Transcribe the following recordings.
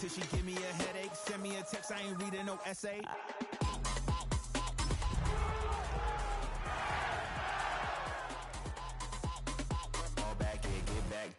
till she give me a headache. Send me a text, I ain't reading no essay. Fall back, yeah, get back.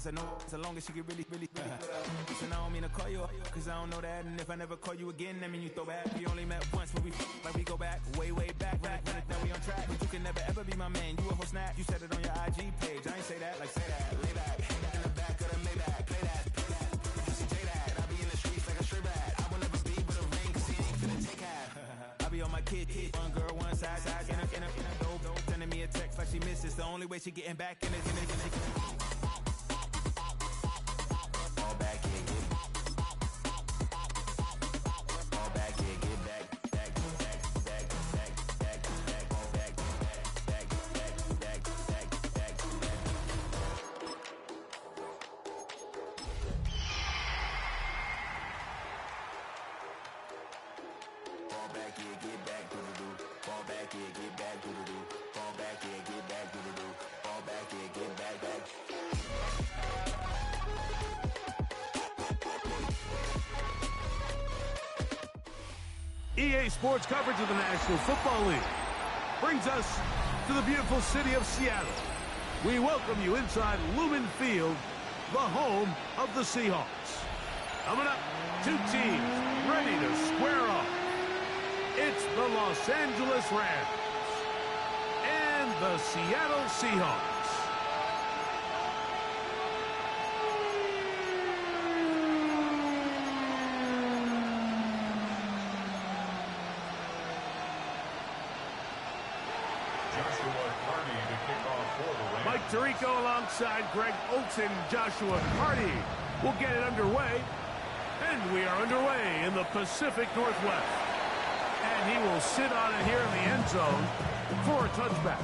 I know so long as she get really Listen, I don't mean to call you up, cause I don't know that. And if I never call you again, that mean you throw back. We only met once when we like we go back, way back. When it, now we on track. But you can never ever be my man. You a whole snap. You said it on your IG page. I ain't say that, like say that. Lay back, in the back of the Maybach. Play that. You see J that. I be in the streets like a straight rat. I will never be with a ring, cause he ain't finna take half. I be on my kid, one girl, one side, in a dope. Sending me a text like she misses. The only way she getting back in it. EA Sports coverage of the National Football League brings us to the beautiful city of Seattle. We welcome you inside Lumen Field, the home of the Seahawks. Coming up, two teams ready to square off. It's the Los Angeles Rams and the Seattle Seahawks. Mike Tirico alongside Greg Olsen, Joshua Hardy will get it underway. And we are underway in the Pacific Northwest. And he will sit on it here in the end zone for a touchback.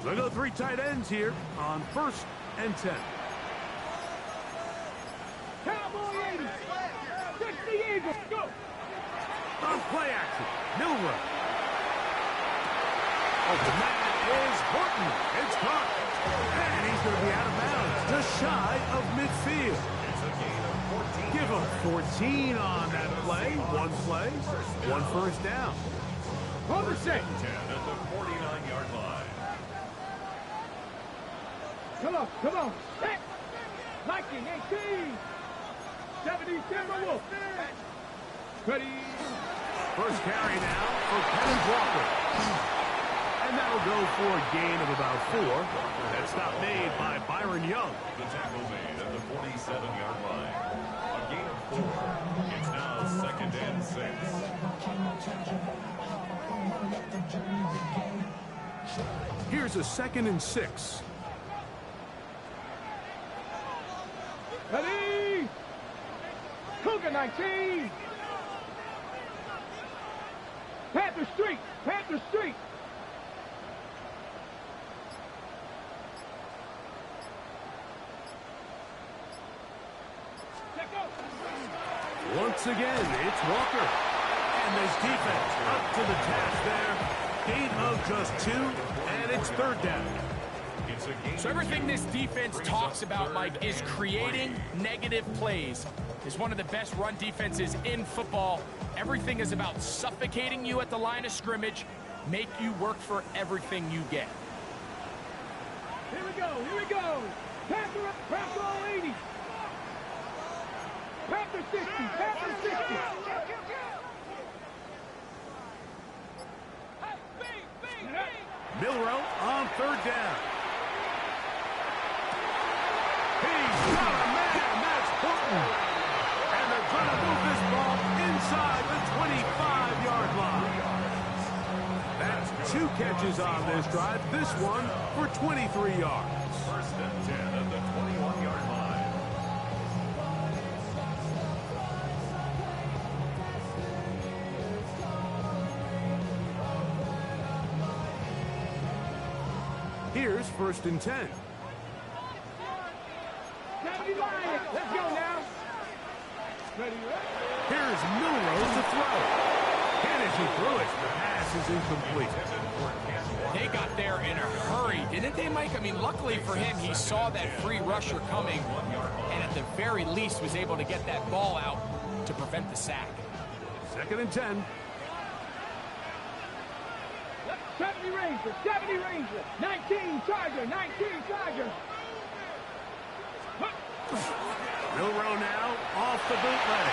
They go three tight ends here on 1st and 10. Cowboy 80. 60 Eagles. Go. On play action, Milrow. Oh, the man is Horton. It's caught. And he's going to be out of bounds, just shy of midfield. Give him 14 on that play. One first down. On the set. 10 at the 49-yard line. Come on. Set. Liking 18. 70 Timberwolves. Ready. First carry now for Kenneth Walker. And that'll go for a gain of about 4. That stop made by Byron Young. The tackle made at the 47-yard line. A gain of 4. It's now 2nd and 6. Here's a 2nd and 6. Ready. Cougar 19. Panther Street. Once again, it's Walker. And this defense up to the task there. Gain of just 2, and it's 3rd down. So everything this defense talks about, Mike, is creating negative plays. It's one of the best run defenses in football. Everything is about suffocating you at the line of scrimmage, make you work for everything you get. Here we go. Panther 80. Panther 60. Milrow on 3rd down. He's got a man, that's Horton. And they're trying to move this ball inside the 25-yard line. That's 2 catches on this drive, this one for 23 yards. First and 10 at the 21-yard line. Here's first and 10. Let's go now. Ready, Here's Milrose to throw. And as he threw it, the pass is incomplete. They got there in a hurry, didn't they, Mike? I mean, luckily for him, he saw that free rusher coming, and at the very least was able to get that ball out to prevent the sack. Second and 10. 70 Ranger, 70 Ranger, 19 Charger, 19 Charger. Milroe now off the bootleg.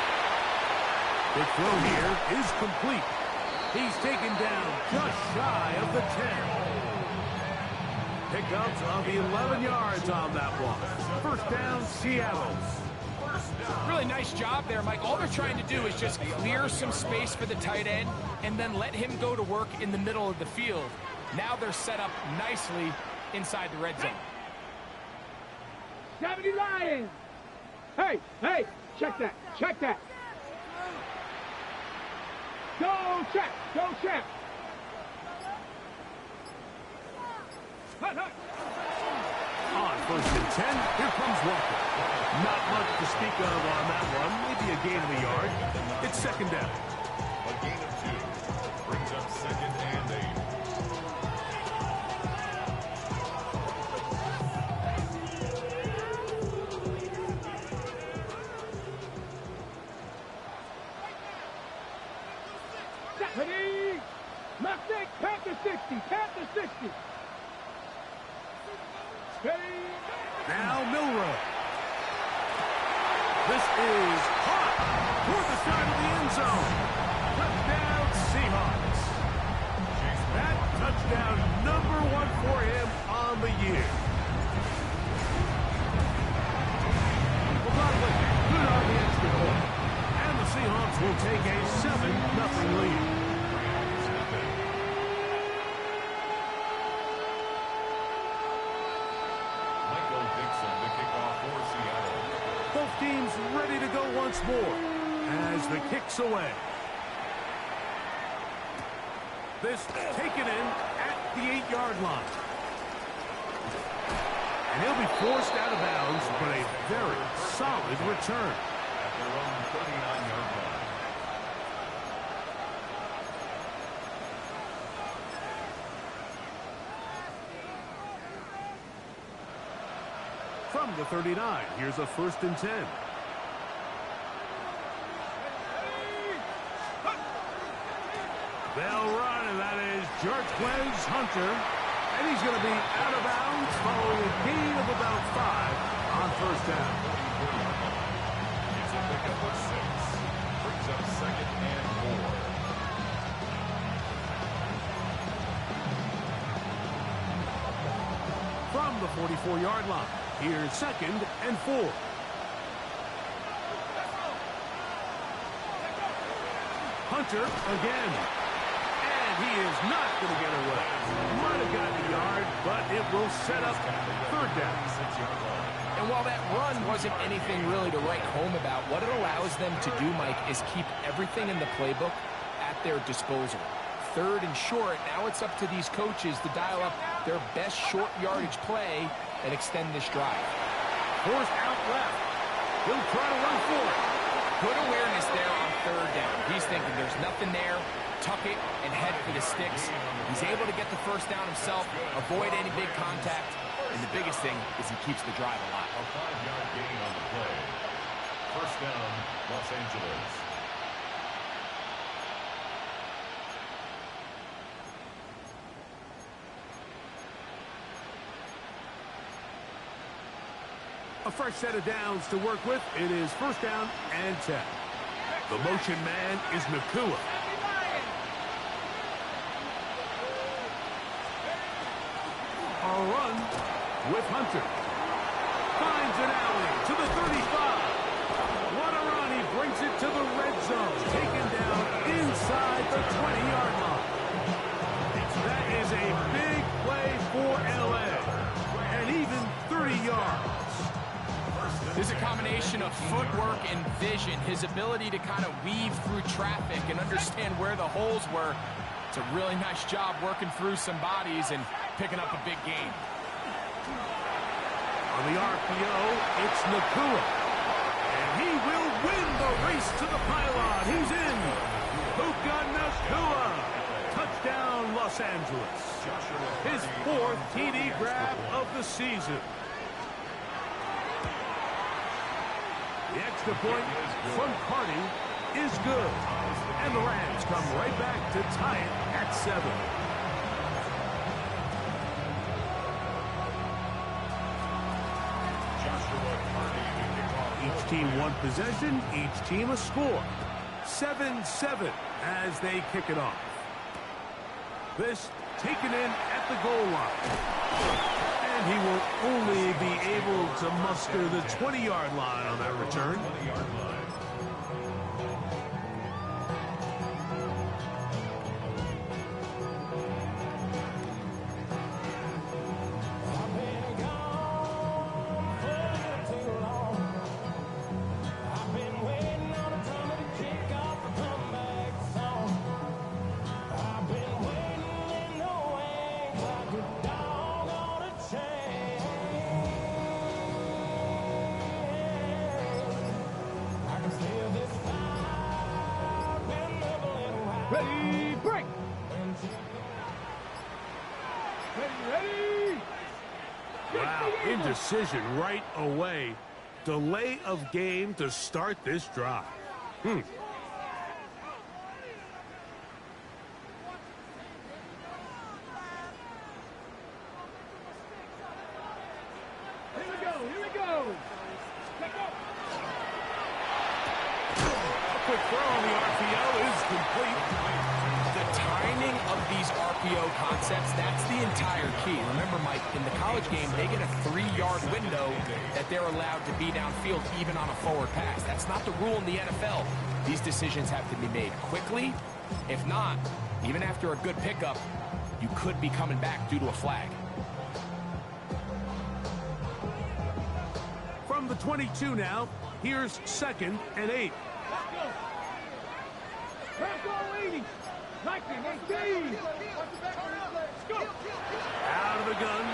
The throw here is complete. He's taken down just shy of the 10. Pickups of the 11 yards on that one. First down, Seattle. Really nice job there, Mike. All they're trying to do is just clear some space for the tight end and then let him go to work in the middle of the field. Now they're set up nicely inside the red zone. 70 Lions. Hey, check that, check that. Go check, go check. On first and 10, here comes Walker. Not much to speak of on that one. Maybe a gain of a yard. It's second down. A gain of 2 brings up second and 8. Ready? Mustang, Panther 60, Panther 60. Ready? Now Milroe. This is hot toward the side of the end zone. Touchdown Seahawks. That touchdown number 1 for him on the year. Well, Bloc, good on the extra point. And the Seahawks will take a 7-0 lead. Both teams ready to go once more as the kick's away. This taken in at the 8-yard line. And he'll be forced out of bounds, but a very solid return. At their own 39-yard line. From the 39, here's a first and 10. They'll run, and that is Jarquez Hunter. And he's going to be out of bounds following a gain of about 5 on first down. It's a pickup of 6. Brings up second and 4. From the 44-yard line, here's second and 4. Hunter again. And he is not going to get away. Might have gotten a yard, but it will set up third down. 6-yard line. And while that run wasn't anything really to write home about, what it allows them to do, Mike, is keep everything in the playbook at their disposal. Third and short, now it's up to these coaches to dial up their best short yardage play and extend this drive. Forced out left. He'll try to run for it. Good awareness there on third down. He's thinking there's nothing there, tuck it, and head for the sticks. He's able to get the first down himself, avoid any big contact, and the biggest thing is he keeps the drive alive. A 5-yard gain on the play. First down, Los Angeles. A fresh set of downs to work with. It is first down and 10. The motion man is Nakua. A run with Hunter. Finds an alley to the 35. What a run. He brings it to the red zone. Taken down inside the 20-yard line. That is a big play for LA. And even 30 yards. There's a combination of footwork and vision, his ability to kind of weave through traffic and understand where the holes were. It's a really nice job working through some bodies and picking up a big gain. On the RPO, it's Nakua. And he will win the race to the pylon. He's in. Puka Nakua. Touchdown, Los Angeles. His 4th TD grab of the season. The extra point from Carney is good. And the Rams come right back to tie it at 7. Each team one possession, each team a score. 7-7 as they kick it off. This taken in at the goal line. And he will only be able to muster the 20-yard line on that return. Ready, break! Ready! Wow, indecision right away. Delay of game to start this drive. Here we go! Let go! A quick throw on the RPO is complete. The timing of these RPO concepts, that's the entire key. Remember, Mike, in the college game, they get a 3-yard window that they're allowed to be downfield even on a forward pass. That's not the rule in the NFL. These decisions have to be made quickly. If not, even after a good pickup, you could be coming back due to a flag. From the 22 now, here's 2nd and 8. Back leading! 19-18! Out of the gun,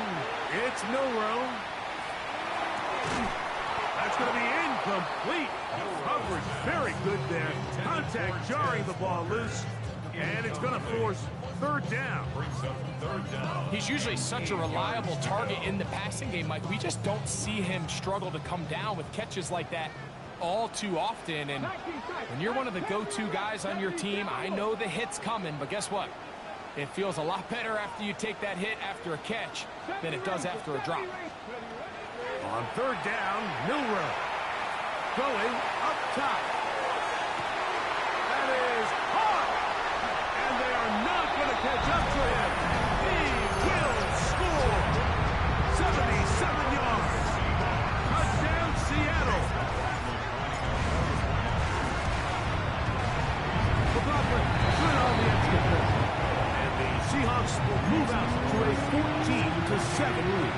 it's Milrow. That's going to be incomplete. Coverage very good there. Contact jarring the ball loose, and it's going to force 3rd down. He's usually such a reliable target in the passing game, Mike. We just don't see him struggle to come down with catches like that all too often. And when you're one of the go-to guys on your team, I know the hit's coming, but guess what? It feels a lot better after you take that hit after a catch than it does after a drop. On 3rd down, Milrow going up top. That is hard, and they are not going to catch up to him. He will score. 77 yards. Touchdown, Seattle. The Bloc good on the extra point. And the Seahawks will move out to a 14-7 lead.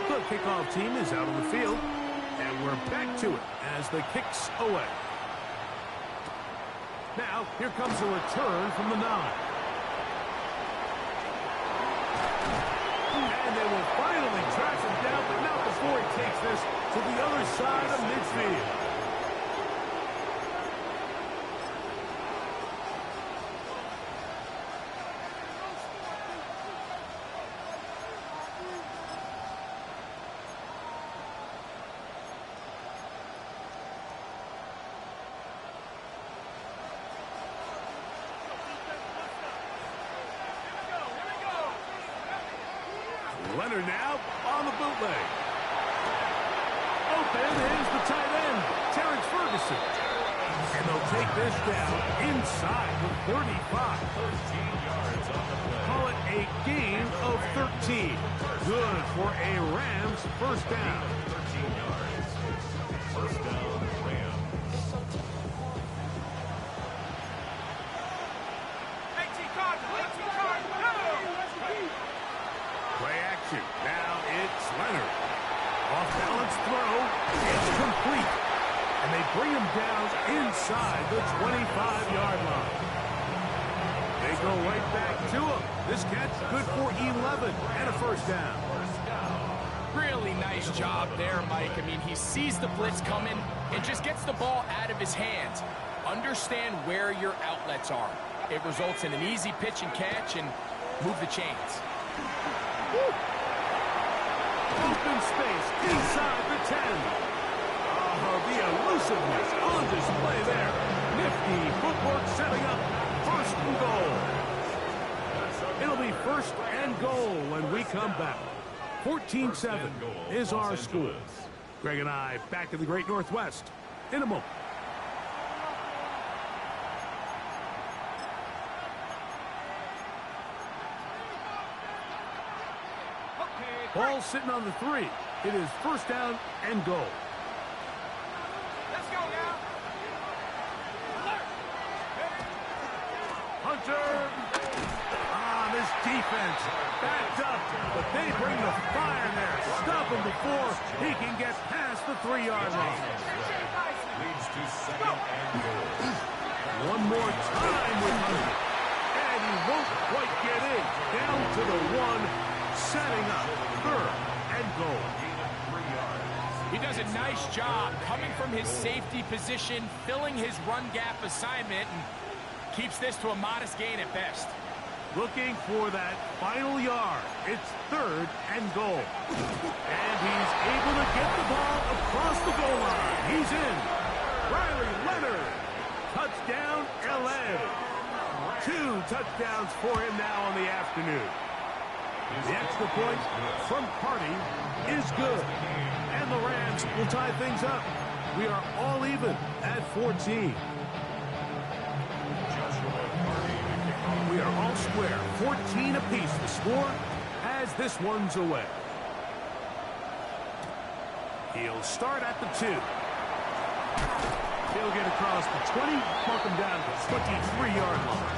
The kickoff team is out on the field, and we're back to it as the kick's away. Now, here comes a return from the 9. And they will finally track him down, but not before he takes this to the other side of midfield. Leonard now on the bootleg. Open is the tight end, Terrence Ferguson. And they'll take this down inside the 35. 13 yards on the play. Call it a gain of 13. Good for a Rams first down. 13 yards. complete. And they bring him down inside the 25-yard line. They go right back to him. This catch good for 11 and a first down. Really nice job there, Mike. I mean, he sees the blitz coming and just gets the ball out of his hands. Understand where your outlets are. It results in an easy pitch and catch and move the chains. Woo. Open space inside the 10. Oh, the elusiveness on display there. Nifty footwork setting up first and goal. It'll be first and goal when we come back. 14-7 is our score. Greg and I back in the Great Northwest in a moment. Ball sitting on the 3. It is first down and goal. Let's go now. Hunter. This defense backed up, but they bring the fire there. Stop him before he can get past the 3-yard line. Leads to second and goal. One more time with Hunter. And he won't quite get in. Down to the 1. Setting up third and goal. He does a nice job coming from his safety position, filling his run gap assignment, and keeps this to a modest gain at best. Looking for that final yard. It's third and goal. And he's able to get the ball across the goal line. He's in. Riley Leonard. Touchdown, L.A. 2 touchdowns for him now on the afternoon. The extra point from Party is good. And the Rams will tie things up. We are all even at 14. We are all square. 14 apiece the score as this one's away. He'll start at the 2. He'll get across the 20, mark him down to the 23-yard line.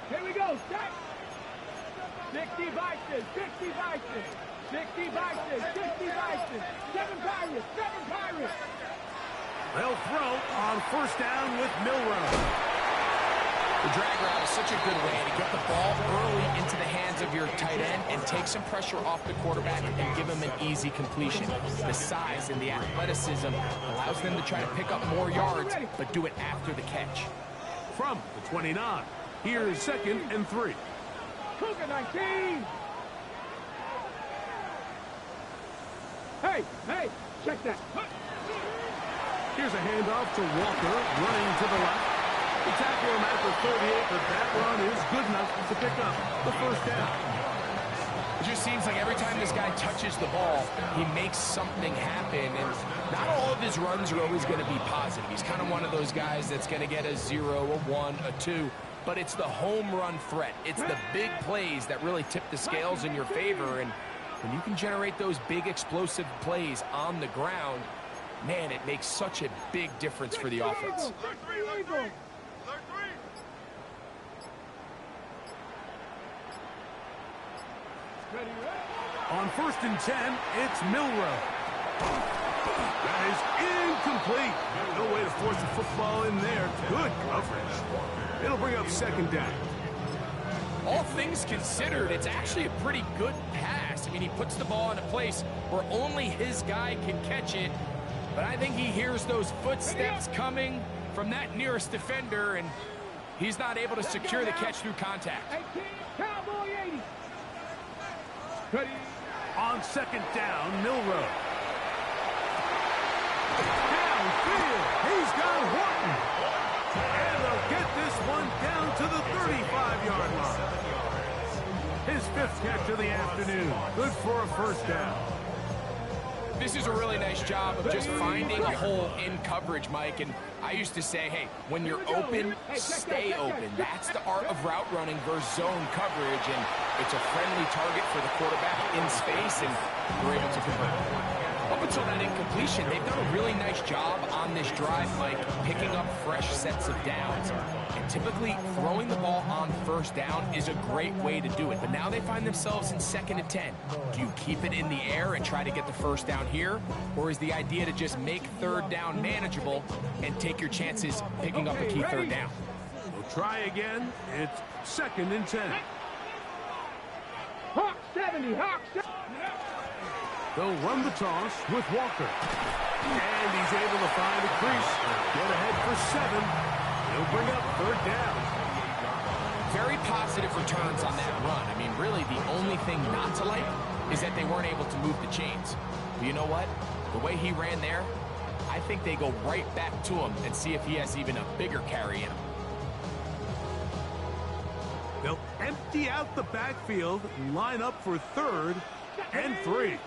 Here we go, set. 60 Vikings, 60 Vikings, 60 Vikings, 60 Vikings, 7 Pirates, 7 Pirates. They'll throw on first down with Milrow. The drag route is such a good way to get the ball early into the hands of your tight end and take some pressure off the quarterback and give him an easy completion. The size and the athleticism allows them to try to pick up more yards, but do it after the catch. From the 29. Here's second and 3. Cougar 19. Hey, check that. Here's a handoff to Walker, running to the left. The tackle him at the 38, but that run is good enough to pick up the first down. It just seems like every time this guy touches the ball, he makes something happen, and not all of his runs are always going to be positive. He's kind of one of those guys that's going to get a 0, a 1, a 2. But it's the home run threat. It's the big plays that really tip the scales in your favor. And when you can generate those big explosive plays on the ground, man, it makes such a big difference for the offense. On first and 10, it's Milrow. That is incomplete. No way to force the football in there. Good coverage. It'll bring up second down. All things considered, it's actually a pretty good pass. I mean, he puts the ball in a place where only his guy can catch it. But I think he hears those footsteps coming from that nearest defender, and he's not able to secure the catch through contact. 18, Cowboy 80. Ready. On second down, Milrow. Downfield. He's got Horton. And they'll get this one down to the 35-yard line. His 5th catch of the afternoon. Good for a first down. This is a really nice job of just finding a hole in coverage, Mike. And I used to say, hey, when you're open, stay open. That's the art of route running versus zone coverage. And it's a friendly target for the quarterback in space, and we're able to convert. Up until that incompletion, they've done a really nice job on this drive, Mike, picking up fresh sets of downs. And typically, throwing the ball on first down is a great way to do it. But now they find themselves in 2nd and 10. Do you keep it in the air and try to get the first down here? Or is the idea to just make 3rd down manageable and take your chances picking up a key 3rd down? We'll try again. It's 2nd and 10. Hawk 70, Hawk 70. They'll run the toss with Walker. And he's able to find a crease. Get ahead for 7. He'll bring up 3rd down. Very positive returns on that run. I mean, really, the only thing not to like is that they weren't able to move the chains. But you know what? The way he ran there, I think they go right back to him and see if he has even a bigger carry in him. They'll empty out the backfield and line up for 3rd and 3.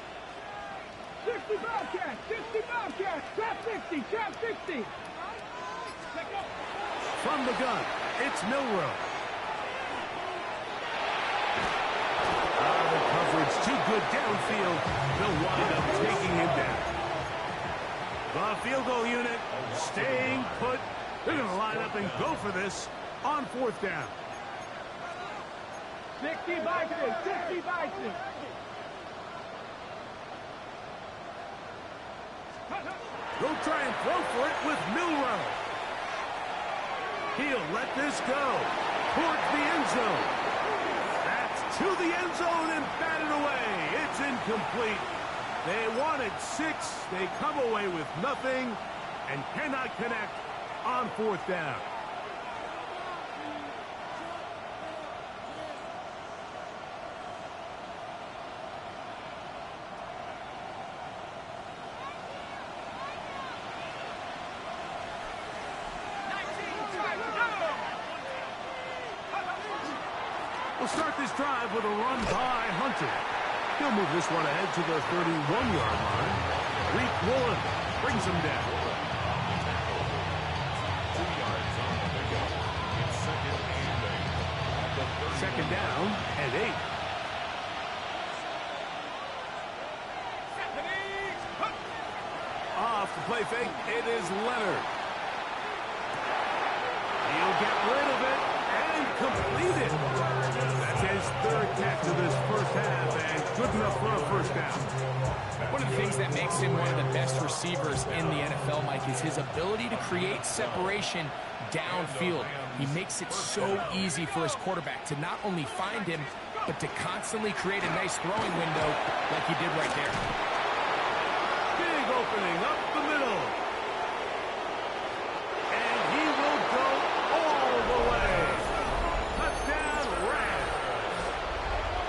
60 Bobcat, 60 Bobcat, trap 60, trap 60. From the gun, it's Milrow. The coverage too good downfield. They'll wind up taking him down. The field goal unit staying put. They're going to line up and go for this on 4th down. 60 Bison, 60 Bison. They'll try and throw for it with Milrow. He'll let this go towards the end zone. That's to the end zone and batted away. It's incomplete. They wanted 6. They come away with nothing and cannot connect on 4th down. We'll start this drive with a run by Hunter. He'll move this one ahead to the 31-yard line. Reek Woolen brings him down. 2 yards on the pickup. It's 2nd and 8. 2nd down and 8. Off the play fake, it is Leonard. He'll get rid of it and complete it. That's his 3rd catch of this first half, and good enough for a first down. One of the things that makes him one of the best receivers in the NFL, Mike, is his ability to create separation downfield. He makes it so easy for his quarterback to not only find him, but to constantly create a nice throwing window like he did right there. Big opening up the middle. And he will go all the way. Touchdown, Rams.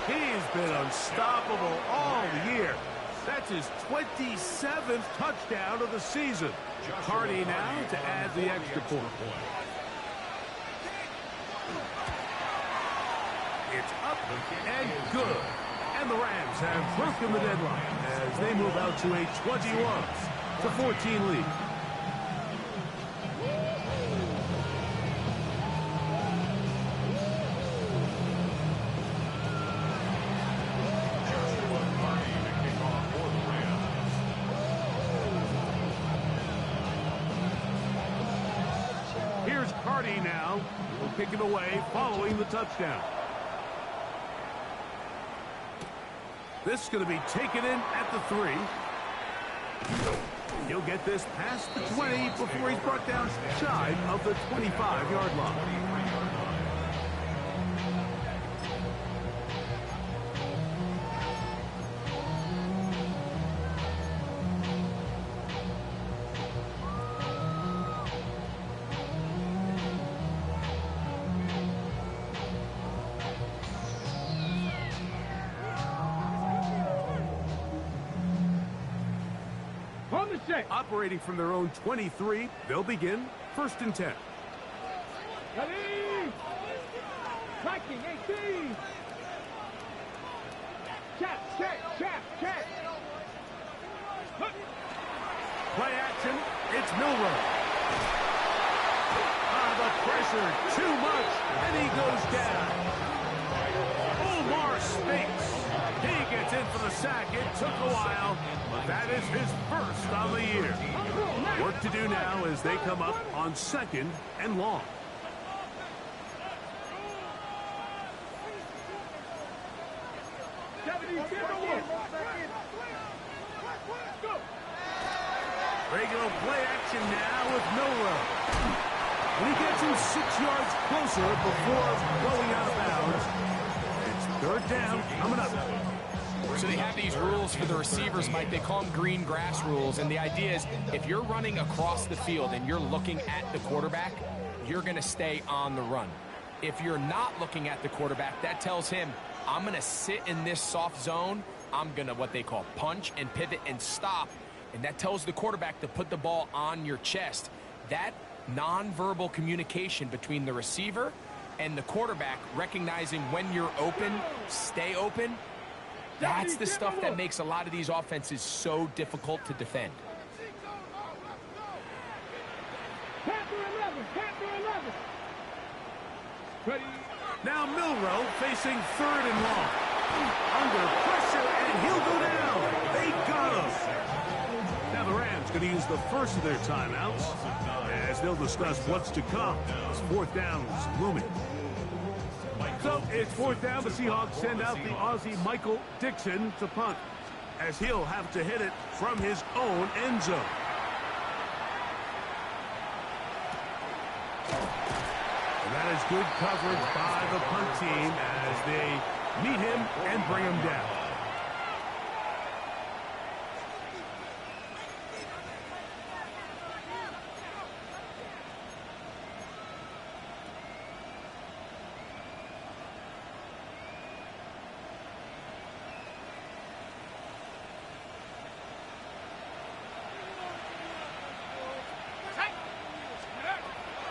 He's been unstoppable all year. That's his 27th touchdown of the season. Hardy now to add the extra point. It's up and good. And the Rams have broken the deadline as they move out to a 21-14 lead. Here's Cardi now. He'll kick it away following the touchdown. This is going to be taken in at the 3. He'll get this past the 20 before he's brought down shy of the 25-yard line. Operating from their own 23, they'll begin 1st and 10. Ready! Striking 18! Check, check, check, check! Play action. It's Milroe. The pressure, too much, and he goes down. Omar Spinks. He gets in for the sack. It took a while, but that is his first on the year. Work to do now as they come up on 2nd and long. Regular play action now with Milroe. And he gets him 6 yards closer before going out of bounds. It's 3rd down coming up. So they have these rules for the receivers, Mike. They call them green grass rules. And the idea is if you're running across the field and you're looking at the quarterback, you're going to stay on the run. If you're not looking at the quarterback, that tells him, I'm going to sit in this soft zone. I'm going to what they call punch and pivot and stop. And that tells the quarterback to put the ball on your chest. That nonverbal communication between the receiver and the quarterback, recognizing when you're open, stay open, that's the stuff that makes a lot of these offenses so difficult to defend. Now Milroe facing 3rd and long. Under pressure, and he'll go down. They got him. Now the Rams going to use the first of their timeouts as they'll discuss what's to come. It's 4th down looming. So it's 4th down. The Seahawks send out the Aussie Michael Dixon to punt, as he'll have to hit it from his own end zone. And that is good coverage by the punt team as they meet him and bring him down.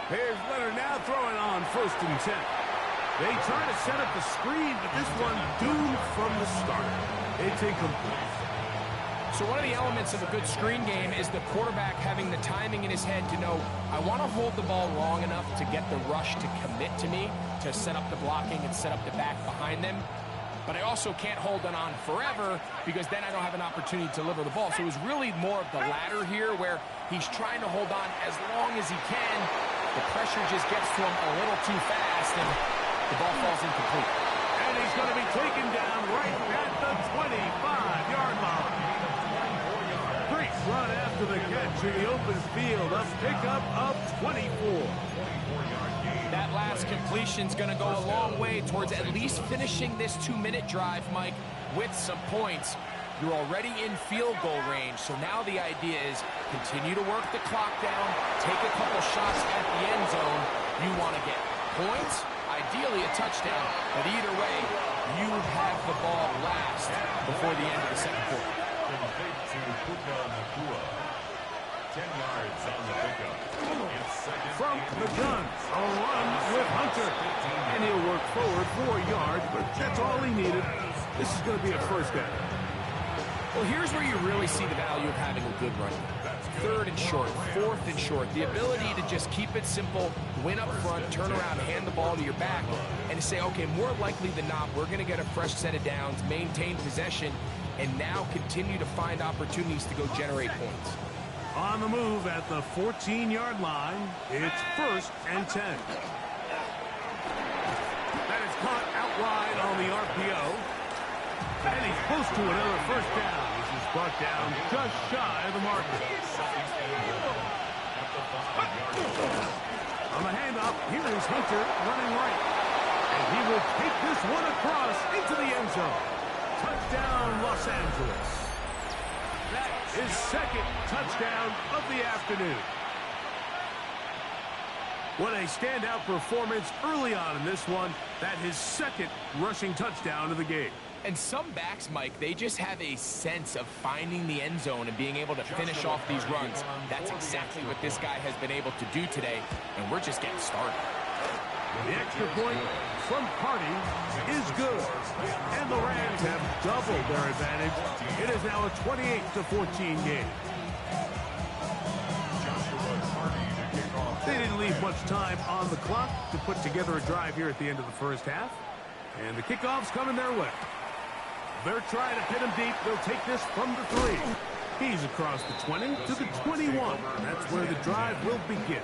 Here's Leonard now throwing on 1st and 10. They try to set up the screen, but this one doomed from the start. It's incomplete. So one of the elements of a good screen game is the quarterback having the timing in his head to know, I want to hold the ball long enough to get the rush to commit to me, to set up the blocking and set up the back behind them. But I also can't hold it on forever because then I don't have an opportunity to deliver the ball. So it was really more of the latter here where he's trying to hold on as long as he can. The pressure just gets to him a little too fast, and the ball falls incomplete. And he's going to be taken down right at the 25-yard line. Great run after the catch in the open field. A pickup of 24. That last completion's going to go a long way towards at least finishing this 2-minute drive, Mike, with some points. You're already in field goal range, so now the idea is continue to work the clock down, take a couple shots at the end zone. You want to get points, ideally a touchdown, but either way, you have the ball last before the end of the 2nd quarter. 10 yards on the pickup. From the gun, a run with Hunter. And he'll work forward 4 yards, but that's all he needed. This is going to be a 1st down. Well, here's where you really see the value of having a good running back. 3rd and short, 4th and short. The ability to just keep it simple, win up front, turn around, hand the ball to your back, and to say, okay, more likely than not, we're going to get a fresh set of downs, maintain possession, and now continue to find opportunities to go generate points. On the move at the 14-yard line, it's 1st and 10. That is caught out wide on the RPO. And he's close to another 1st down. This is brought down just shy of the marker. On the handoff, here is Hunter running right. And he will take this one across into the end zone. Touchdown, Los Angeles. That is 2nd touchdown of the afternoon. What a standout performance early on in this one. That his 2nd rushing touchdown of the game. And some backs, Mike, they just have a sense of finding the end zone and being able to finish off these runs. That's exactly what this guy has been able to do today, and we're just getting started. The extra point from Party is good. And the Rams have doubled their advantage. It is now a 28-14 game. They didn't leave much time on the clock to put together a drive here at the end of the first half. And the kickoff's coming their way. They're trying to pin him deep. They'll take this from the 3. He's across the 20 to the 21. That's where the drive will begin.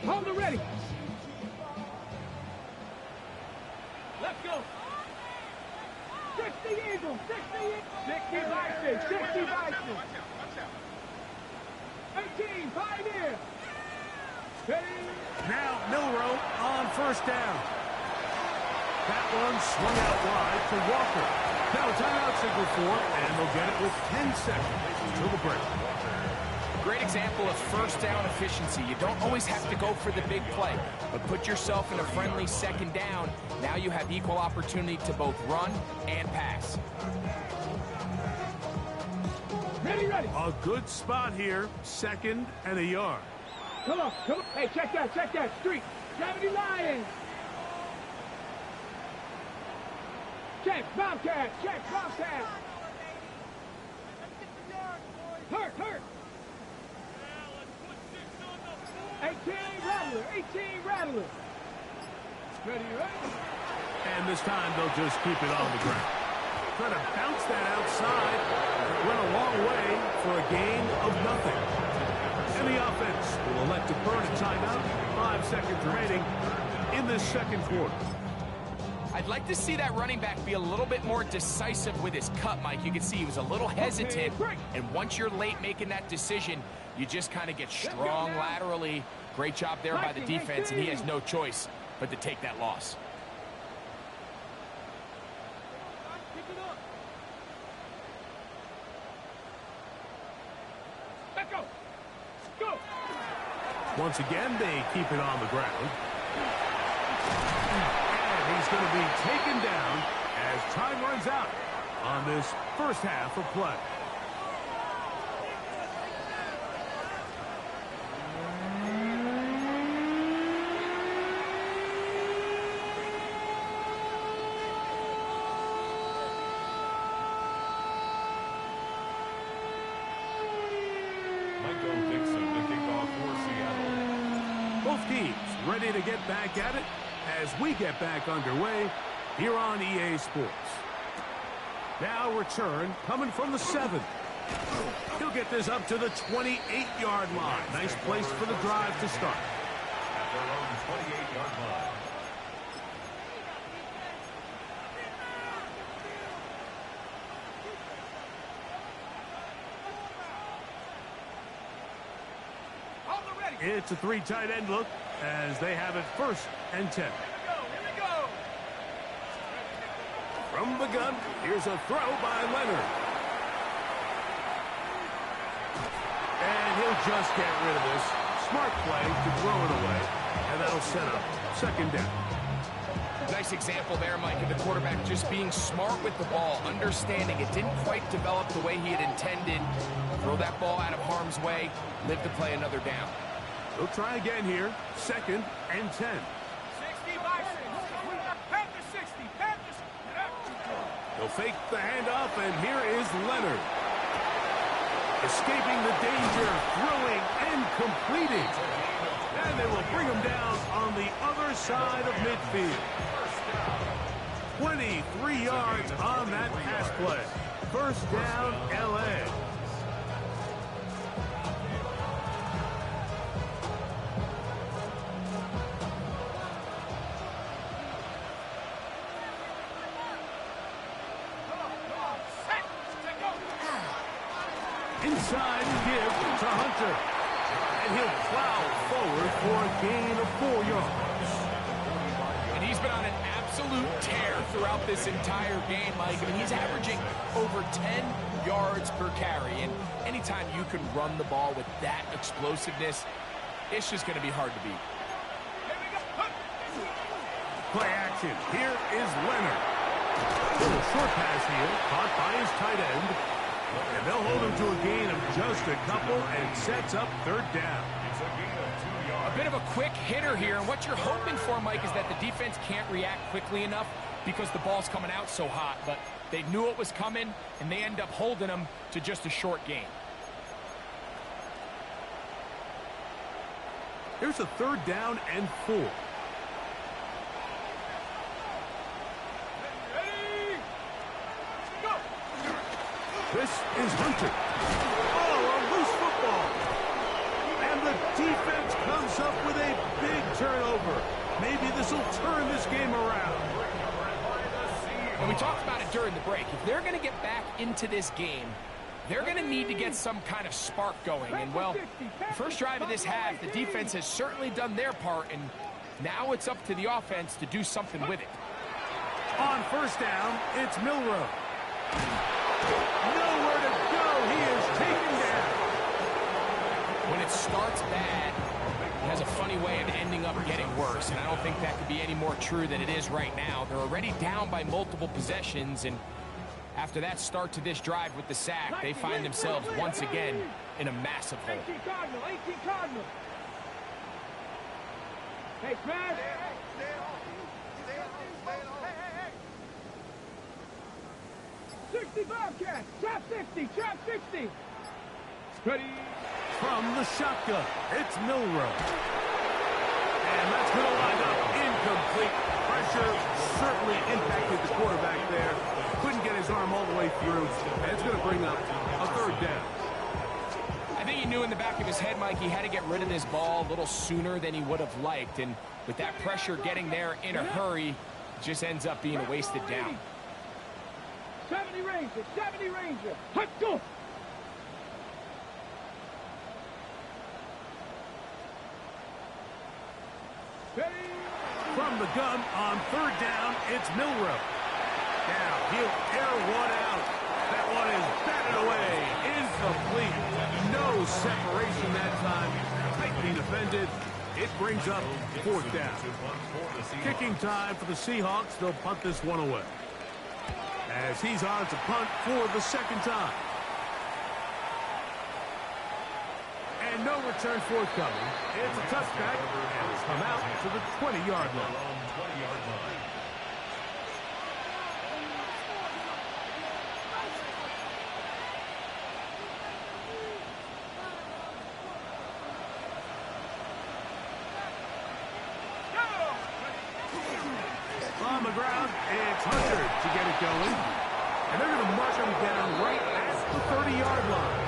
Hold it ready. Let's go. 60 Eagles, 60 Bison, 60 Bison. 18, Pioneer. Now Milrow on first down. That one swung out wide to Walker. Now timeout signal for, and they'll get it with 10 seconds until the break. Great example of first down efficiency. You don't always have to go for the big play, but put yourself in a friendly second down. Now you have equal opportunity to both run and pass. Ready, ready. A good spot here, 2nd and a yard. Come on, come on. Hey, check that. Street. 70 Lions. Check, Bobcat. 18 Rattler. Ready? And this time they'll just keep it on the ground. Trying to bounce that outside. It went a long way for a gain of nothing. And the offense will elect to burn a timeout. 5 seconds remaining in this second quarter. I'd like to see that running back be a little bit more decisive with his cut, Mike. You can see he was a little hesitant, and once you're late making that decision, you just kind of get strong laterally. Great job there by the defense, and he has no choice but to take that loss. Let's go. Go. Once again, they keep it on the ground. And he's going to be taken down as time runs out on this first half of play. Both teams ready to get back at it as we get back underway here on EA Sports. Now return coming from the 7. He'll get this up to the 28-yard line. Nice place for the drive to start. At their own 28-yard line. It's a 3 tight end look as they have it 1st and 10. Here we go. From the gun, here's a throw by Leonard. And he'll just get rid of this. Smart play to throw it away. And that'll set up 2nd down. Nice example there, Mike, of the quarterback just being smart with the ball, understanding it didn't quite develop the way he had intended. Throw that ball out of harm's way, live to play another down. They'll try again here. 2nd and 10. 60 Bison. Panthers 60. Panthers. They'll fake the handoff, and here is Leonard. Escaping the danger, throwing and completing. And they will bring him down on the other side of midfield. 23 yards on that pass play. 1st down, LA. Inside give to Hunter. And he'll plow forward for a gain of 4 yards. And he's been on an absolute tear throughout this entire game, Mike. I mean, he's averaging over 10 yards per carry. And anytime you can run the ball with that explosiveness, it's just going to be hard to beat. Play action. Here is Leonard. short pass here, caught by his tight end. And they'll hold him to a gain of just a couple and sets up third down. It's a gain of 2 yards. A bit of a quick hitter here, and what you're hoping for, Mike, is that the defense can't react quickly enough because the ball's coming out so hot. But they knew it was coming, and they end up holding them to just a short gain. Here's a 3rd down and 4. This is Hunter. Oh, a loose football. And the defense comes up with a big turnover. Maybe this will turn this game around. And we talked about it during the break. If they're going to get back into this game, they're going to need to get some kind of spark going. And, well, the first drive of this half, the defense has certainly done their part, and now it's up to the offense to do something with it. On 1st down, it's Milroe. Nowhere to go. He is taken down. When it starts bad, it has a funny way of ending up getting worse, and I don't think that could be any more true than it is right now. They're already down by multiple possessions, and after that start to this drive with the sack, they find themselves once again in a massive hole. 18 Cardinal, 18 Cardinal. Hey, Fred. 60 Bobcat, trap 60, trap 60. Ready. From the shotgun, it's Milroe. And that's going to wind up incomplete. Pressure certainly impacted the quarterback there. Couldn't get his arm all the way through. And it's going to bring up a 3rd down. I think he knew in the back of his head, Mike, he had to get rid of this ball a little sooner than he would have liked. And with that pressure getting there in a hurry, it just ends up being a wasted down. 70 Ranger, 70 Ranger. Let's go. From the gun on 3rd down, it's Milroe. Now he'll air one out. That one is batted away. Incomplete. No separation that time. Tightly defended. It brings up 4th down. Kicking time for the Seahawks. They'll punt this one away. As he's on to punt for the 2nd time. And no return forthcoming. It's a touchback, and it's come out to the 20-yard line. On the ground, it's Hunter to get it going. And they're going to mark him down right at the 30-yard line.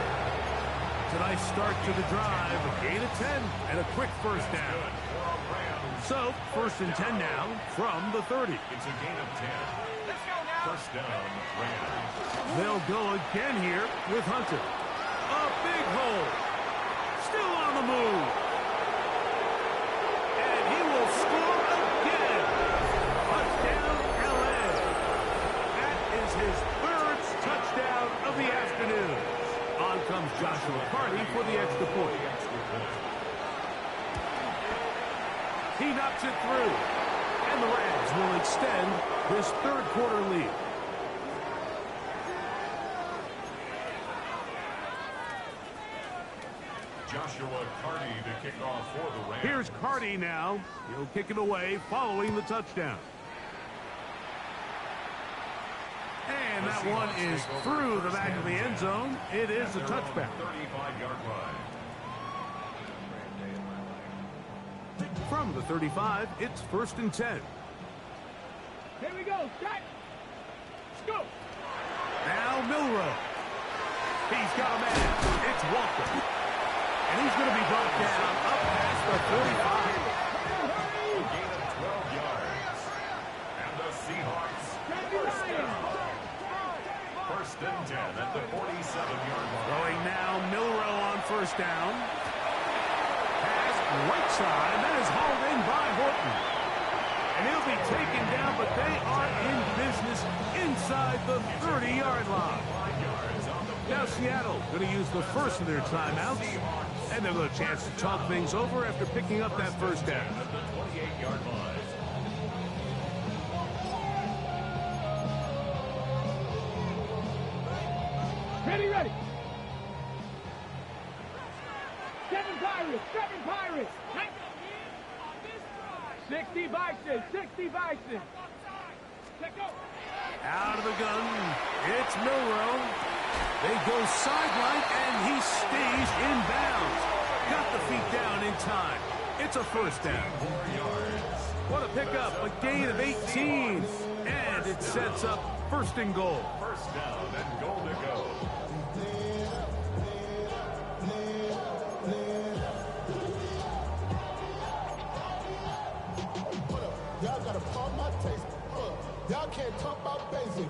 Tonight's start to the drive, a gain of 10 and a quick 1st down. So, 1st and 10 now from the 30. It's a gain of 10. Let's go now. 1st down, Rams. They'll go again here with Hunter. A big hole. Still on the move. And he will score again. Touchdown, L.A. That is his 3rd touchdown of the afternoon. On comes Joshua Carty for the extra point. He knocks it through. And the Rams will extend this 3rd quarter lead. Joshua Carty to kick off for the Rams. Here's Carty now. He'll kick it away following the touchdown. And that one is through the back of the end zone. It is a touchback. 35-yard line. From the 35, it's 1st and 10. Here we go, set. Let's go. Now Milroe. He's got a man. It's Walker. And he's going to be brought down up past the 45. A gain of 12 yards. And the Seahawks, 1st down. 1st and 10 at the 47-yard line. Going now, Milroe on 1st down. Pass right side. That is hauled in by Horton. And he'll be taken down, but they are in business inside the 30-yard line. Now Seattle going to use the first of their timeouts. And they'll have a chance to talk things over after picking up that 1st down. At the 28-yard line. Ready, ready. 7 Pirates, 7 Pirates. 60 Bison, 60 Bison. Check go. Out of the gun, it's Milrow. They go sideline, and he stays in bounds. Got the feet down in time. It's a first down. 4 yards. What a pickup, a gain of 18. And it sets up first and goal. First down and goal to go. Y'all gotta pump my taste. Y'all can't talk about basic.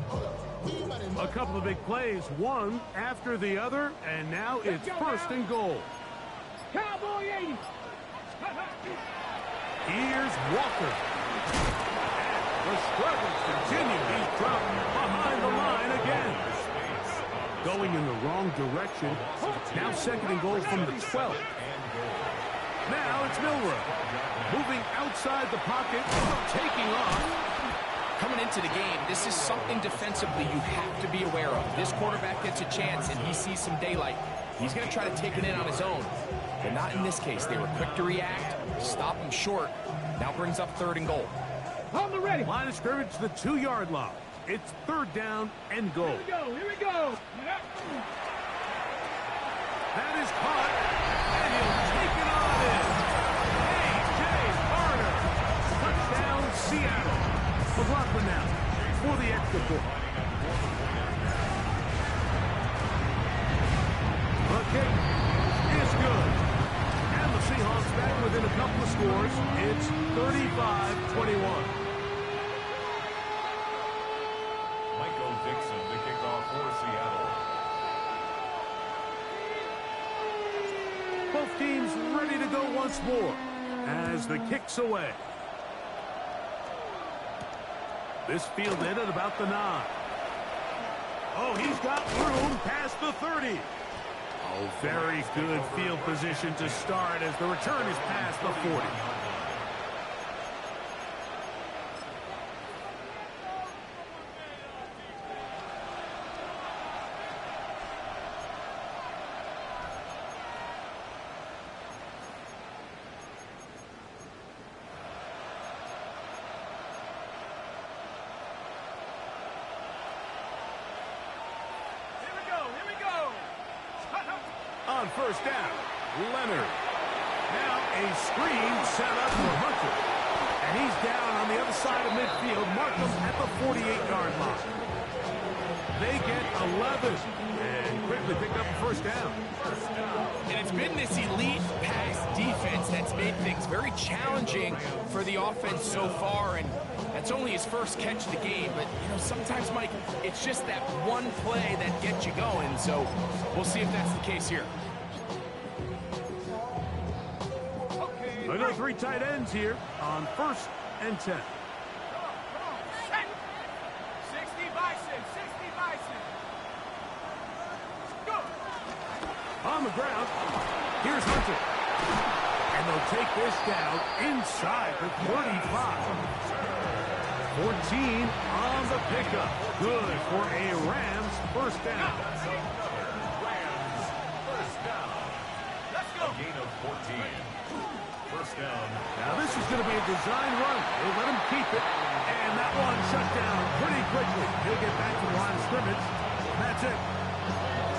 A couple of big plays, one after the other, and now it's first and goal. Cowboy 80. Here's Walker. And the struggles continue. He's dropped behind the line again. Going in the wrong direction. Now second and goal from the 12. Now it's Milrow. Moving outside the pocket, taking off. Coming into the game, this is something defensively you have to be aware of. This quarterback gets a chance and he sees some daylight. He's going to try to take it in on his own. But not in this case. They were quick to react, stop him short. Now brings up third and goal. On the ready. Line of scrimmage to the 2-yard line. It's third down and goal. Here we go, here we go. That is caught, and he'll take it on in. A.J. Carter. Touchdown, Seattle. McLaughlin now for the extra point. The kick is good. And the Seahawks back within a couple of scores. It's 35-21. Michael Dixon to kick off for Seattle. Both teams ready to go once more as the kick's away. This fielded at about the 9. Oh, he's got room past the 30. Oh, very good field position to start as the return is past the 40. On first down, Leonard. Now a screen set up for Hunter. And he's down on the other side of midfield. Markham at the 48-yard line. They get 11 and quickly pick up the first down. And it's been this elite pass defense that's made things very challenging for the offense so far. And that's only his first catch of the game. But, you know, sometimes, Mike, it's just that one play that gets you going. So we'll see if that's the case here. I know 3 tight ends here on first and 10. 60 Bison, 60 Bison. Go. On the ground, here's Hunter. And they'll take this down inside the 35. 14 on the pickup. Good for a Rams first down. Rams first down. Let's go. Gain of 14. First down. Now this is going to be a design run. They let him keep it. And that one shut down pretty quickly. He'll get back to the line of scrimmage. That's it.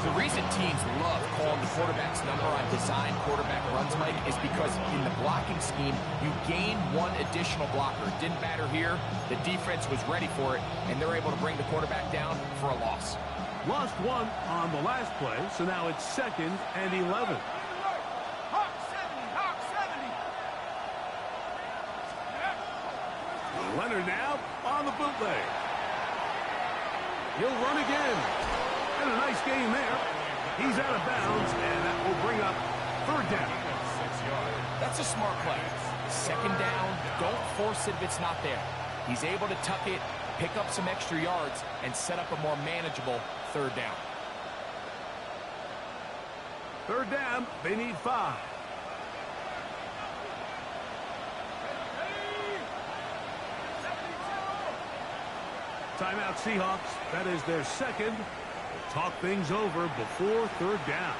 The reason teams love calling the quarterback's number on design quarterback runs, Mike, is because in the blocking scheme, you gain one additional blocker. It didn't matter here. The defense was ready for it, and they're able to bring the quarterback down for a loss. Lost one on the last play, so now it's second and 11. Hawk 70, Hawk 70. Leonard now on the bootleg. He'll run again. And a nice game there. He's out of bounds, and that will bring up third down. 6 yards. That's a smart play. Second down, don't force it if it's not there. He's able to tuck it, pick up some extra yards, and set up a more manageable third down. Third down, they need 5. Timeout Seahawks. That is their second. talk things over before third down.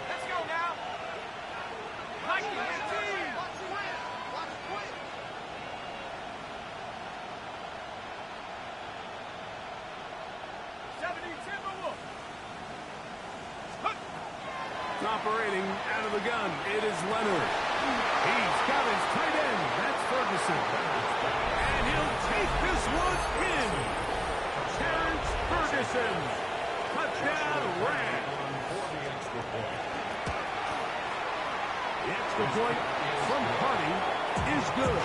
Let's go now. Like it, team. 70 Timberwolves. Operating out of the gun, it is Leonard. He's got his tight end. That's Ferguson. And he'll take this one in. Terrence Ferguson. Touchdown, Rams. The extra point from Hardy is good.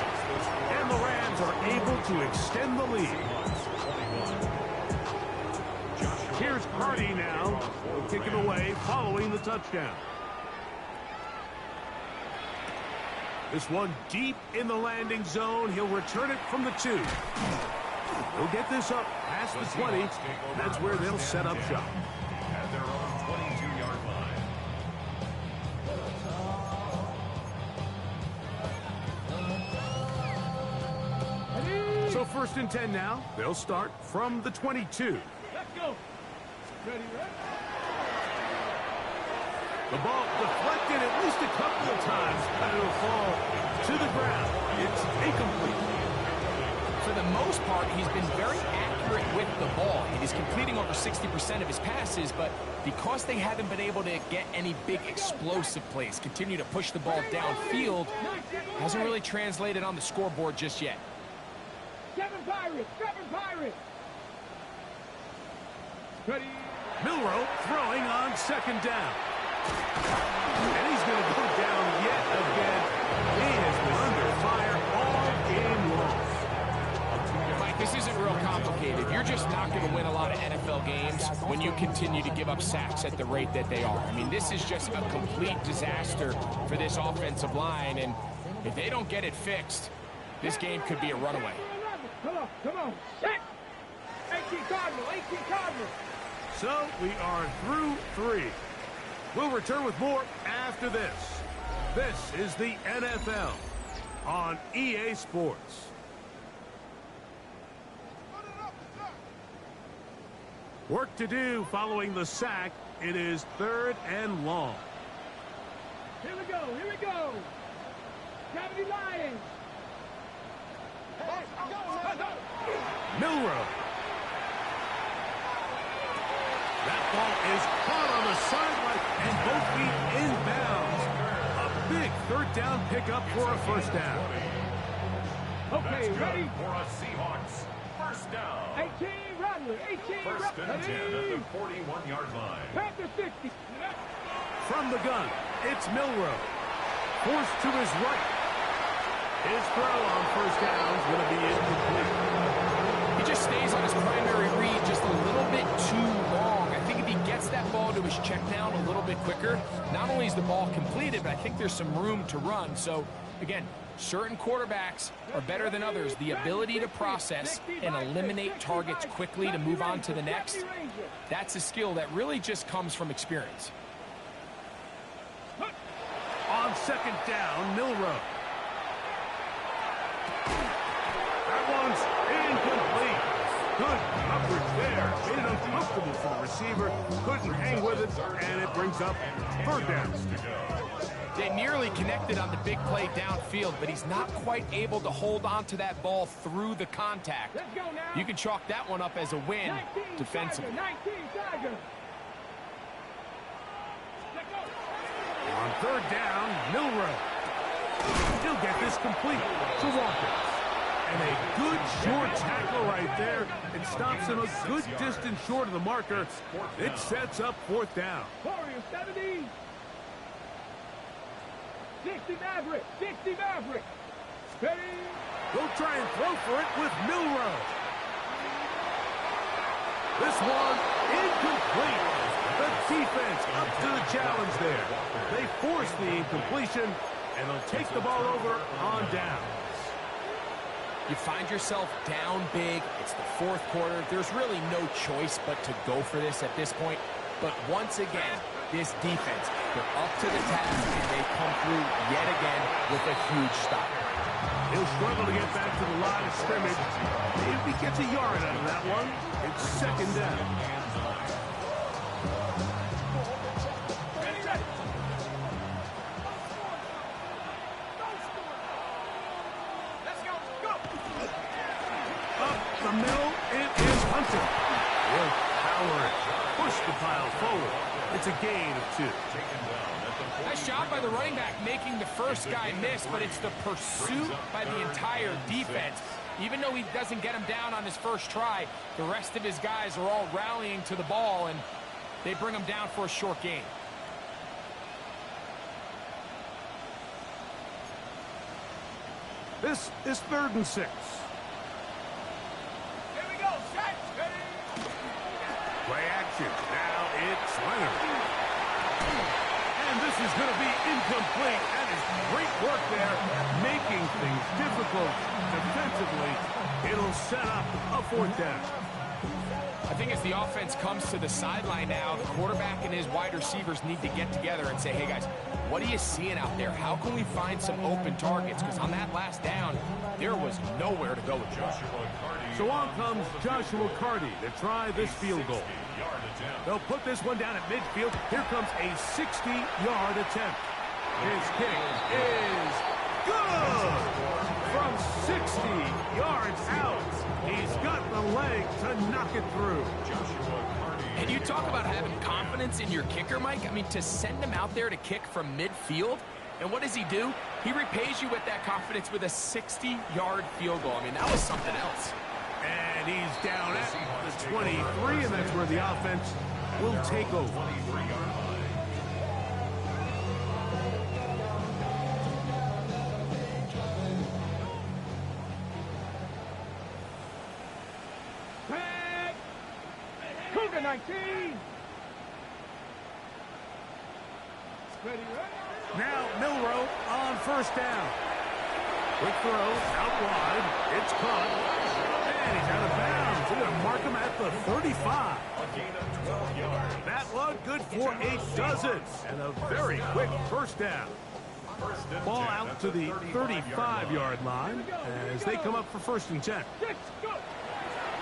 And the Rams are able to extend the lead. Here's Hardy now. He'll kick it away following the touchdown. This one deep in the landing zone. He'll return it from the 2. He'll get this up past the 20. That's where they'll set up shop. At their own 22-yard line. So 1st and 10 now. They'll start from the 22. Let's go. Ready, ready. The ball deflected at least a couple of times, but it'll fall to the ground. It's incomplete. For the most part, he's been very accurate with the ball. He's completing over 60% of his passes, but because they haven't been able to get any big explosive plays, continue to push the ball downfield, hasn't really translated on the scoreboard just yet. 7 Pirates, 7 Pirates. Ready. Milroe throwing on 2nd down. And he's going to go down yet again. He has been under fire all game long. Mike, this isn't real complicated. You're just not going to win a lot of NFL games when you continue to give up sacks at the rate that they are. I mean, this is just a complete disaster for this offensive line, and if they don't get it fixed, this game could be a runaway. Come on, come on. Set. 18 Cardinal, 18 Cardinal. So we are through 3. We'll return with more after this. This is the NFL on EA Sports. Work to do following the sack. It is 3rd and long. Here we go, here we go. Gravity Lions. Milroe. That ball is caught on the sideline and both feet inbounds. A big 3rd down pickup for a 1st down. Okay, ready? For a Seahawks 1st down. 18 Rattler, 18 1st and 10 at the 41-yard line. Panther 60. From the gun, it's Milroe. Forced to his right. His throw on 1st down is going to be incomplete. He just stays on his primary read just a little bit too long. I think if he gets that ball to his check down a little bit quicker, not only is the ball completed, but I think there's some room to run. So, again, certain quarterbacks are better than others. The ability to process and eliminate targets quickly to move on to the next, that's a skill that really just comes from experience. On 2nd down, Milroe. That one's incomplete. Good coverage there. Made it uncomfortable for the receiver. Couldn't hang with it, and it brings up 3rd down. They nearly connected on the big play downfield, but he's not quite able to hold on to that ball through the contact. You can chalk that one up as a win defensively. 19 Tiger. On 3rd down, Milroe. He'll get this complete to Walker. And a good short tackle right there. It stops him a good distance short of the marker. It sets up 4th down. Warriors 70. 60 Maverick, 60 Maverick. Ready. They'll try and throw for it with Milroe. This one incomplete. The defense up to the challenge there. They force the incompletion, and they'll take the ball over on downs. You find yourself down big. It's the fourth quarter. There's really no choice but to go for this at this point. But once again, this defense, they're up to the task, and they come through yet again with a huge stop. He'll struggle to get back to the line of scrimmage. If he gets a yard out of that one, it's second down. Up the middle, it is Hunter. He'll power it. Push the pile forward. It's a gain of 2. Nice job by the running back making the first guy miss, but it's the pursuit by the entire defense. Even though he doesn't get him down on his first try, the rest of his guys are all rallying to the ball, and they bring him down for a short gain. This is 3rd and 6. Here we go. Set. Play action. Now it's Leonard. And this is going to be incomplete. That is great work there, making things difficult defensively. It'll set up a 4th down. I think as the offense comes to the sideline now, the quarterback and his wide receivers need to get together and say, hey, guys, what are you seeing out there? How can we find some open targets? Because on that last down, there was nowhere to go with Joshua. So on comes Joshua Carty to try this field goal. They'll put this one down at midfield. Here comes a 60-yard attempt. His kick is good! From 60 yards out, he's got the leg to knock it through. And you talk about having confidence in your kicker, Mike. I mean, to send him out there to kick from midfield, and what does he do? He repays you with that confidence with a 60-yard field goal. I mean, that was something else. And he's down at the 23, and that's where the offense will take over. Cougar 19. Ready. Now Milrow on 1st down. Quick throw, out wide. It's caught. And he's out of bounds. They're going to mark him at the 35. That one good for a dozen. And a very quick 1st down. Ball out to the 35-yard line as they come up for 1st and 10.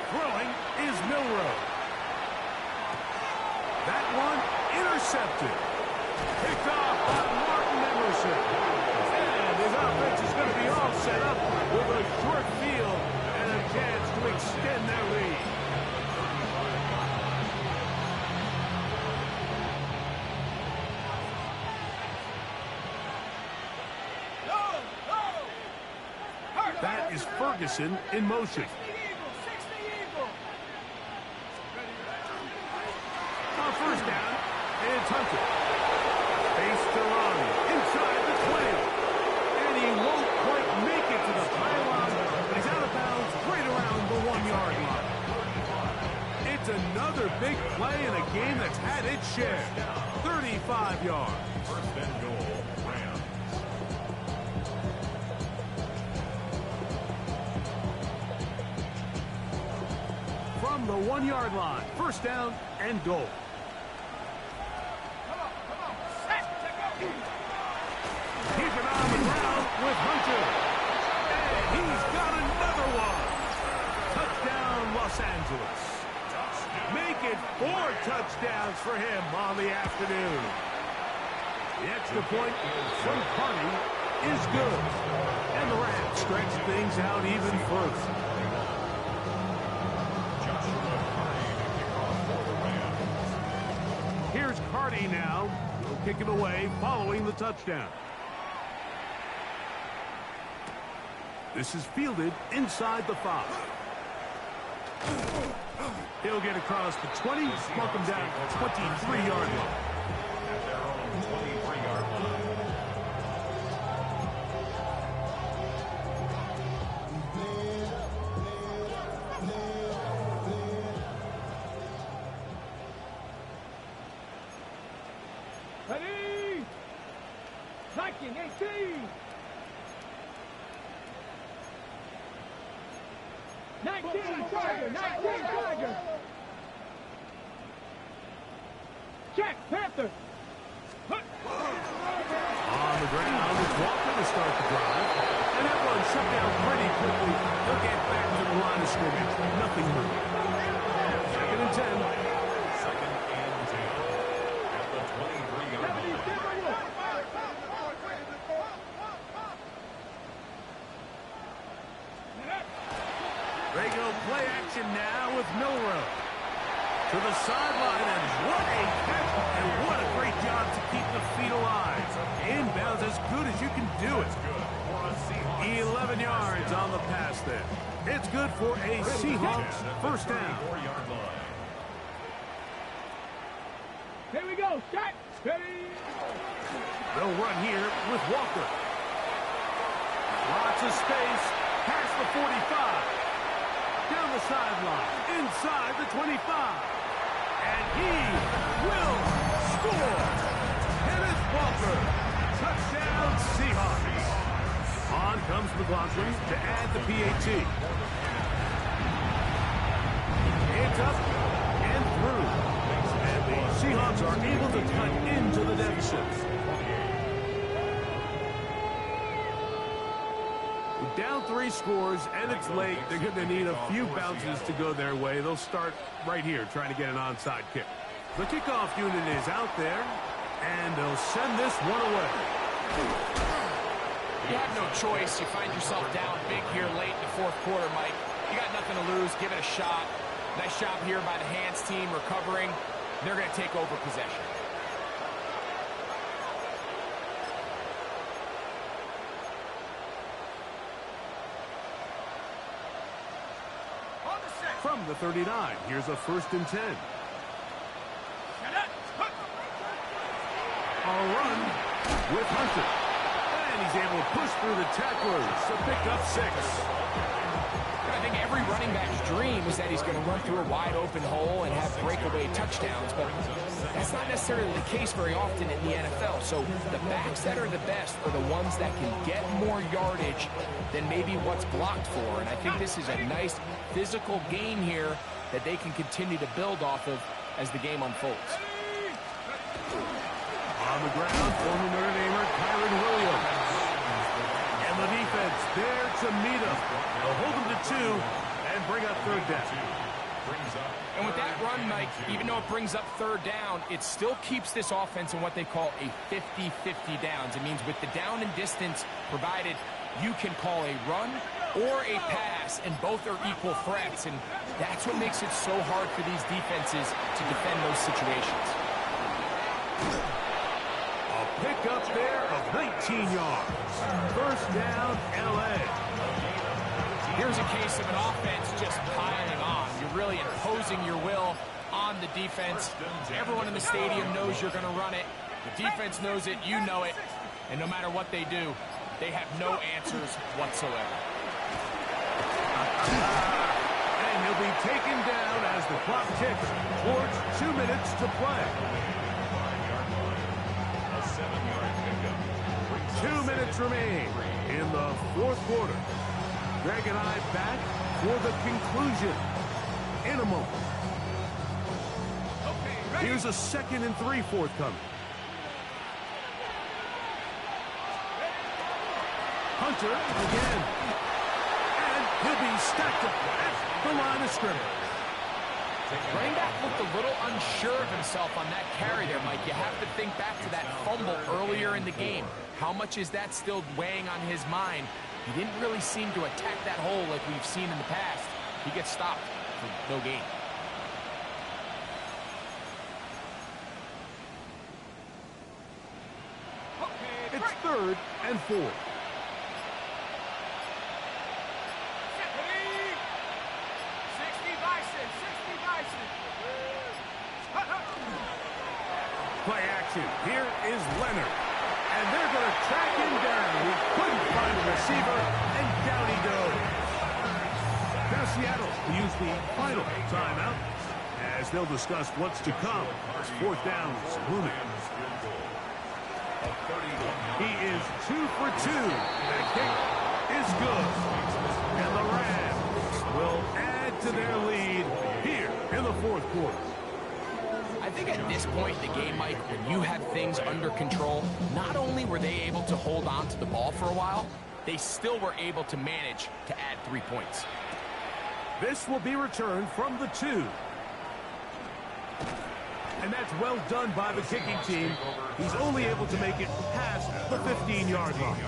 Throwing is Milrow. That one intercepted. Picked off by Martin Emerson. And his offense is going to be all set up with a short field and a chance to extend their lead. That is Ferguson in motion. On 1st down, it's Hunter. Face to run inside the 20. And he won't quite make it to the pylon, but he's out of bounds right around the 1-yard line. It's another big play in a game that's had its share. 35 yards. 1st and goal, Rams. From the 1-yard line, 1st down and goal. Keep it on the ground with Hunter. And he's got another one. Touchdown, Los Angeles. Make it 4 touchdowns for him on the afternoon. The extra point from Carty is good. And the Rams stretch things out even further. Here's Carty now. He'll kick it away following the touchdown. This is fielded inside the 5. He'll get across the 20, mark him down at the 23-yard line. At their own 23-yard line. Ready. 19, 18. 19 Tiger. 19 Tiger. Check, Panther. On the ground, it's Walker to start the drive. And that one shut down pretty quickly. He'll get back to the line of scrimmage. Nothing moving. 2nd and 10. 2nd and 10. At the 23-yard line. They go play action now with Milrow. To the sideline, and what a catch, and what a great job to keep the feet alive. Inbounds as good as you can do it. 11 yards on the pass there. It's good for a Seahawks first down. Here we go, set, steady. They'll run here with Walker. Lots of space, past the 45. Down the sideline, inside the 25. And he will score. Kenneth Walker. Touchdown, Seahawks. On comes McLaughlin to add the PAT. It's up and through. And the Seahawks are able to cut into the deficit. Down 3 scores, and it's late. They're going to need a few bounces to go their way. They'll start right here, trying to get an onside kick. The kickoff unit is out there, and they'll send this one away. You have no choice. You find yourself down big here late in the 4th quarter, Mike. You got nothing to lose. Give it a shot. Nice job here by the hands team recovering. They're going to take over possession. From the 39, here's a 1st and 10. A run with Hunter. And he's able to push through the tacklers to pick up 6. I think every running back's dream is that he's going to run through a wide open hole and have breakaway touchdowns, but that's not necessarily the case very often in the NFL. So the backs that are the best are the ones that can get more yardage than maybe what's blocked for. And I think this is a nice physical game here that they can continue to build off of as the game unfolds. On the ground, former Notre Damer Kyron Williams. And the defense there to meet him. They'll hold him to 2 and bring up 3rd down. And with that run, Mike, even though it brings up 3rd down, it still keeps this offense in what they call a 50-50 downs. It means with the down and distance provided, you can call a run or a pass, and both are equal threats. And that's what makes it so hard for these defenses to defend those situations. A pick up there of 19 yards. First down, L.A. Here's a case of an offense just piling on. You're really imposing your will on the defense. Everyone in the stadium knows you're going to run it. The defense knows it, you know it. And no matter what they do, they have no answers whatsoever. And he'll be taken down as the clock ticks towards 2 minutes to play. A 7-yard pickup. 2 minutes remain in the 4th quarter. Greg and I back for the conclusion in a moment. Here's a 2nd and 3 forthcoming. Hunter again. And he'll be stacked up at the line of scrimmage. Running back looked a little unsure of himself on that carry there, Mike. You have to think back to that fumble earlier in the game. How much is that still weighing on his mind? He didn't really seem to attack that hole like we've seen in the past. He gets stopped for no gain. It's 3rd and 4. Play action. Here is Leonard. And they're going to track him down. He couldn't find a receiver, and down he goes. Now Seattle will use the final timeout as they'll discuss what's to come. As 4th down is looming. He is 2 for 2. That kick is good. And the Rams will add to their lead here in the fourth quarter. I think at this point in the game, Mike, when you have things under control, not only were they able to hold on to the ball for a while, they still were able to manage to add 3 points. This will be returned from the 2. And that's well done by the kicking team. He's only able to make it past the 15-yard line.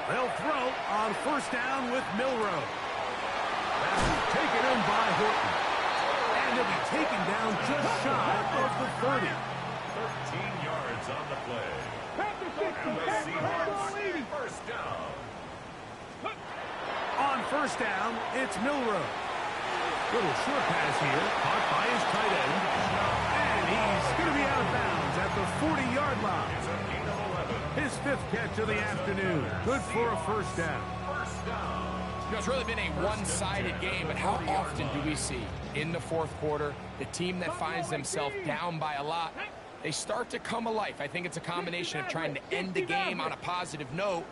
They'll throw on first down with Milroe. That's taken in by Horton. And he'll be taken down just shy of the 30. 13 yards on the play. And the Seahawks first down. On first down, it's Milroe. Little short pass here, caught by his tight end. And he's going to be out of bounds at the 40-yard line. It's a gain of 11. His 5th catch of the afternoon. Good for a first down. First down. You know, it's really been a one-sided game, but how often do we see in the fourth quarter the team that finds themselves down by a lot, they start to come alive. I think it's a combination of trying to end the game on a positive note,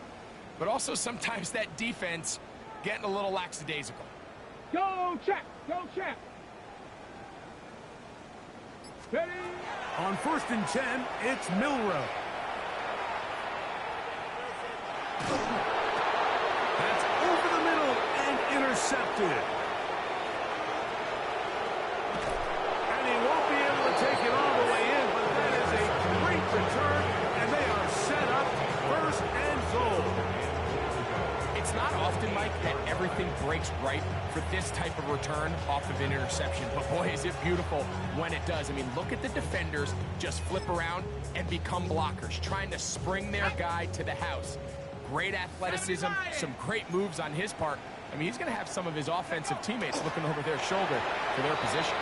but also sometimes that defense getting a little lackadaisical. Go check! Go check! Ready? On first and 10, it's Milroe. That's over the middle and intercepted. And he won't be able to take it all the way in, but that is a great return, and they are set up first and goal. It's not often, Mike, that everything breaks right for this type of return off of an interception, but boy, is it beautiful when it does. I mean, look at the defenders just flip around and become blockers, trying to spring their guy to the house. Great athleticism, some great moves on his part. I mean, he's going to have some of his offensive teammates looking over their shoulder for their position.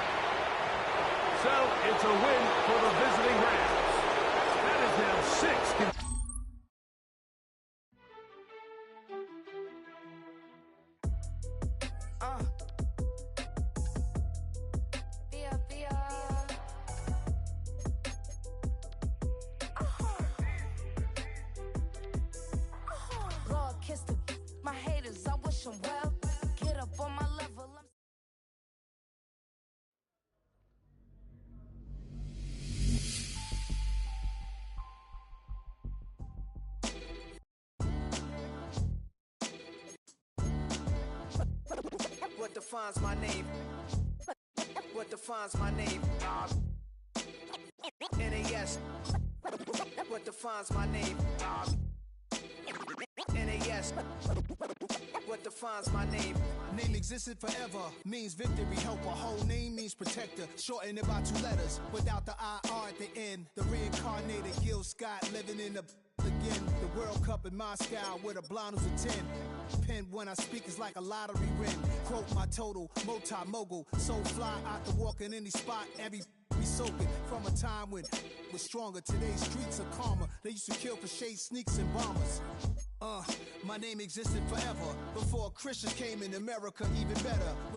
So, it's a win for the visiting Rams. That is now 6. What defines my name? What defines my name? NAS. What defines my name? NAS. What defines my name? Name existed forever, means victory, helper. Whole name means protector, shortened it by 2 letters, without the IR at the end. The reincarnated Gil Scott living in the again. The World Cup in Moscow with a blind who's a 10. Pen when I speak is like a lottery win. Quote my total, multi-mogul, so fly out to walk in any spot, every be soaking from a time when was stronger. Today's streets are calmer. They used to kill for shade sneaks and bombers. My name existed forever before Christians came in America, even better.